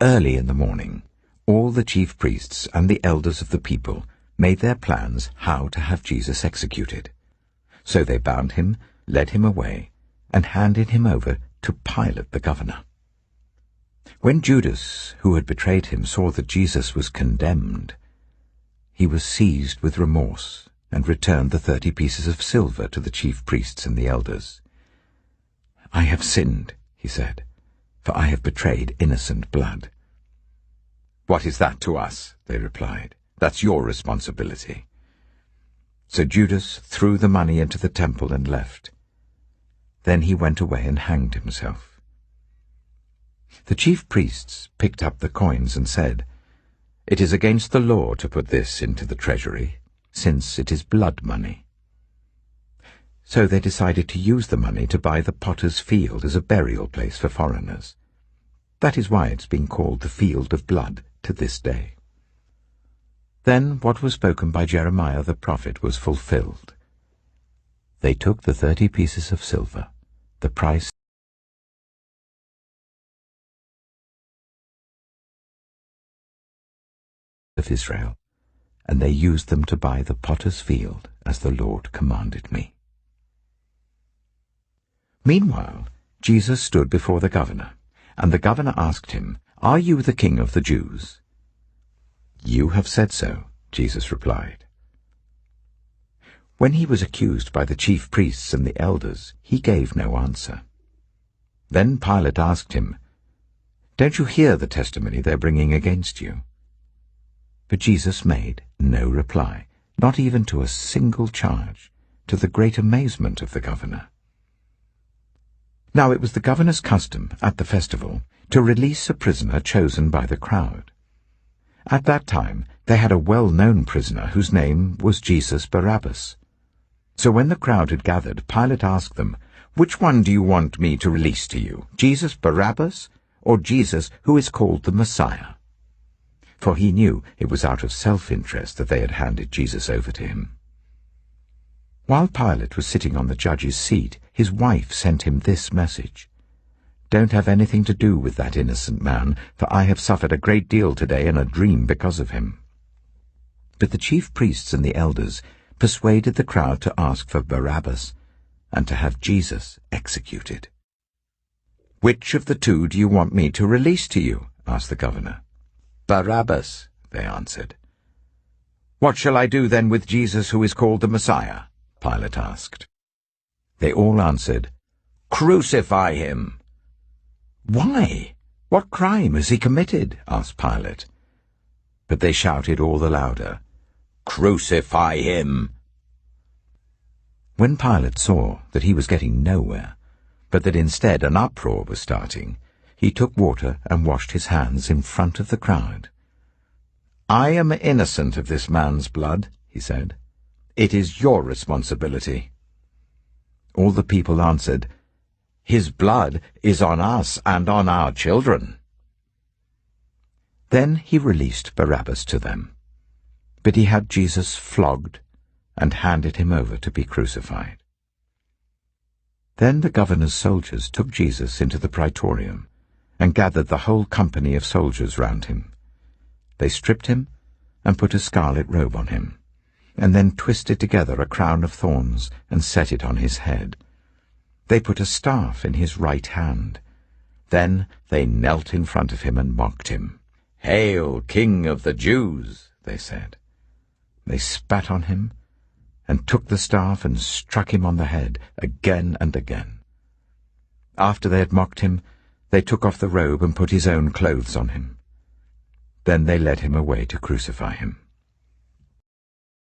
Early in the morning, all the chief priests and the elders of the people made their plans how to have Jesus executed. So they bound him, led him away, and handed him over to Pilate the governor. When Judas, who had betrayed him, saw that Jesus was condemned, he was seized with remorse and returned the 30 pieces of silver to the chief priests and the elders. "I have sinned," he said, "for I have betrayed innocent blood." "What is that to us?" they replied. "That's your responsibility." So Judas threw the money into the temple and left. Then he went away and hanged himself. The chief priests picked up the coins and said, "It is against the law to put this into the treasury, since it is blood money." So they decided to use the money to buy the potter's field as a burial place for foreigners. That is why it's been called the Field of Blood to this day. Then what was spoken by Jeremiah the prophet was fulfilled. They took the 30 pieces of silver, the price of Israel, and they used them to buy the potter's field as the Lord commanded me. Meanwhile, Jesus stood before the governor, and the governor asked him, "Are you the king of the Jews?" "You have said so," Jesus replied. When he was accused by the chief priests and the elders, he gave no answer. Then Pilate asked him, "Don't you hear the testimony they're bringing against you?" But Jesus made no reply, not even to a single charge, to the great amazement of the governor. Now it was the governor's custom, at the festival, to release a prisoner chosen by the crowd. At that time they had a well-known prisoner whose name was Jesus Barabbas. So when the crowd had gathered, Pilate asked them, "Which one do you want me to release to you, Jesus Barabbas, or Jesus who is called the Messiah?" For he knew it was out of self-interest that they had handed Jesus over to him. While Pilate was sitting on the judge's seat, his wife sent him this message, "Don't have anything to do with that innocent man, for I have suffered a great deal today in a dream because of him." But the chief priests and the elders persuaded the crowd to ask for Barabbas and to have Jesus executed. "Which of the two do you want me to release to you?" asked the governor. "Barabbas," they answered. "What shall I do then with Jesus who is called the Messiah?" Pilate asked. They all answered, "Crucify him." "Why? What crime has he committed?" asked Pilate. But they shouted all the louder, "Crucify him!" When Pilate saw that he was getting nowhere, but that instead an uproar was starting, he took water and washed his hands in front of the crowd. "I am innocent of this man's blood," he said. "It is your responsibility." All the people answered, "His blood is on us and on our children." Then he released Barabbas to them, but he had Jesus flogged and handed him over to be crucified. Then the governor's soldiers took Jesus into the praetorium and gathered the whole company of soldiers round him. They stripped him and put a scarlet robe on him, and then twisted together a crown of thorns and set it on his head. They put a staff in his right hand. Then they knelt in front of him and mocked him. "Hail, King of the Jews!" they said. They spat on him and took the staff and struck him on the head again and again. After they had mocked him, they took off the robe and put his own clothes on him. Then they led him away to crucify him.